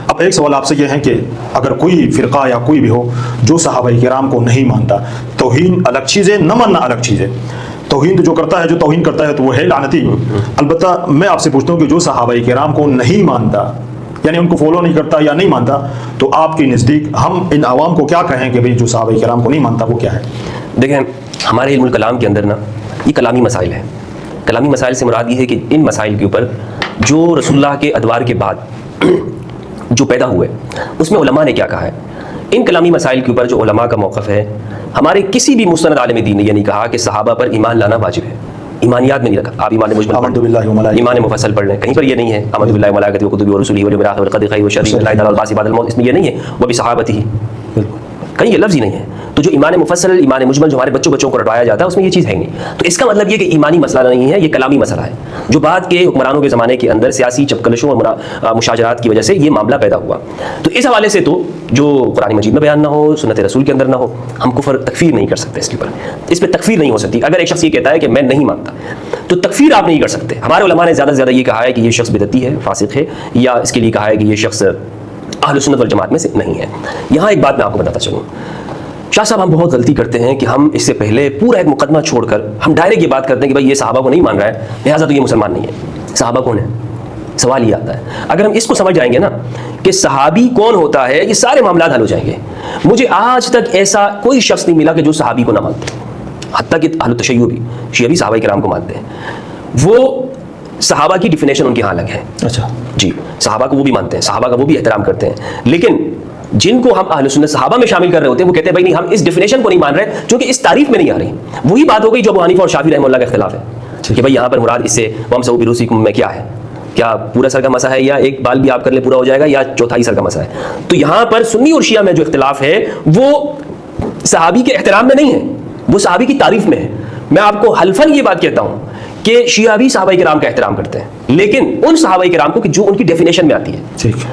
اب ایک سوال آپ سے یہ ہے کہ اگر کوئی فرقہ یا کوئی بھی ہو جو صحابہ کرام کو نہیں مانتا، توہین الگ چیز ہے، نہ ماننا الگ چیز ہے، توہین تو جو کرتا ہے، جو توہین کرتا ہے تو وہ ہے لعنتی۔ البتہ میں آپ سے پوچھتا ہوں کہ جو صحابہ کرام کو نہیں مانتا، یعنی ان کو فالو نہیں کرتا یا نہیں مانتا، تو آپ کے نزدیک ہم ان عوام کو کیا کہیں کہ بھئی جو صحابہ کرام کو نہیں مانتا وہ کیا ہے؟ دیکھیں، ہمارے علم الکلام کے اندر نا یہ کلامی مسائل ہیں۔ کلامی مسائل سے مراد یہ ہے کہ ان مسائل کے اوپر جو رسول اللہ کے ادوار کے بعد جو پیدا ہوئے اس میں علماء نے کیا کہا ہے۔ ان کلامی مسائل کے اوپر جو علماء کا موقف ہے، ہمارے کسی بھی مستند عالم دین نے یہ نہیں کہا کہ صحابہ پر ایمان لانا واجب ہے، ایمانیات میں نہیں رکھا۔ آپ ایمان مجمل پڑھ لیں، ایمان مفصل پڑھ لیں، کہیں پر یہ نہیں ہے آمنت باللہ وملائکتہ وکتبہ ورسلہ والیوم الآخر والقدر خیرہ وشرہ اللہ تعالی البعث بعد الموت، اس میں یہ نہیں ہے وبصحابتہ، کہیں یہ لفظ ہی نہیں ہے۔ تو جو ایمان مفصل، ایمان مجمل جو ہمارے بچوں کو رٹوایا جاتا ہے اس میں یہ چیز ہے نہیں۔ تو اس کا مطلب یہ کہ ایمانی مسئلہ نہیں ہے، یہ کلامی مسئلہ ہے جو بعد کے حکمرانوں کے زمانے کے اندر سیاسی چپکلشوں اور مشاجرات کی وجہ سے یہ معاملہ پیدا ہوا۔ تو اس حوالے سے تو جو قرآن مجید میں بیان نہ ہو، سنت رسول کے اندر نہ ہو، ہم کفر تکفیر نہیں کر سکتے، اس کے اوپر اس پہ تکفیر نہیں ہو سکتی۔ اگر ایک شخص یہ کہتا ہے کہ میں نہیں مانتا تو تکفیر آپ نہیں کر سکتے۔ ہمارے علماء نے زیادہ سے زیادہ یہ کہا ہے کہ یہ شخص بدعتی ہے، فاسق ہے، یا اس کے لیے کہا ہے کہ یہ شخص اہل سنت والجماعت میں سے نہیں ہے۔ یہاں ایک بات میں آپ کو بتاتا چلوں، شاہ صاحب ہم بہت غلطی کرتے ہیں کہ ہم اس سے پہلے پورا ایک مقدمہ چھوڑ کر ہم ڈائریکٹ یہ بات کرتے ہیں کہ بھائی یہ صحابہ کو نہیں مان رہا ہے لہٰذا تو یہ مسلمان نہیں ہے۔ صحابہ کون ہے؟ سوال یہ آتا ہے، اگر ہم اس کو سمجھ جائیں گے نا کہ صحابی کون ہوتا ہے، یہ سارے معاملات حل ہو جائیں گے۔ مجھے آج تک ایسا کوئی شخص نہیں ملا کہ جو صحابی کو نہ مانتے، حتیٰ کہ اہل تشیع بھی، شیعہ بھی صحابہ کرام کو مانتے ہیں۔ وہ صحابہ کی ڈیفینیشن ان کے ہاں الگ ہے، اچھا جی، صحابہ کو وہ بھی مانتے ہیں، صحابہ کا وہ بھی احترام کرتے ہیں، لیکن جن کو ہم اہل سنت صحابہ میں شامل کر رہے ہوتے ہیں وہ کہتے ہیں بھائی نہیں، ہم اس ڈیفینیشن کو نہیں مان رہے کیونکہ اس تعریف میں نہیں آ رہی۔ وہی بات ہو گئی جو ابو حنیفہ اور شافعی رحمہ اللہ کا اختلاف ہے کہ بھائی یہاں پر مراد اس سے وامسحوا برؤوسکم میں کیا ہے، کیا پورا سر کا مسح ہے، یا ایک بال بھی آپ کر لیں پورا ہو جائے گا، یا چوتھائی سر کا مسح ہے۔ تو یہاں پر سنی اور شیعہ میں جو اختلاف ہے وہ صحابی کے احترام میں نہیں ہے، وہ صحابی کی تعریف میں ہے۔ میں آپ کو حلفاً یہ بات کہتا ہوں کہ شیعہ بھی صحابہ کرام کا احترام کرتے ہیں، لیکن ان صحابہ کرام کو کہ جو ان کی ڈیفینیشن میں آتی ہے۔ ٹھیک۔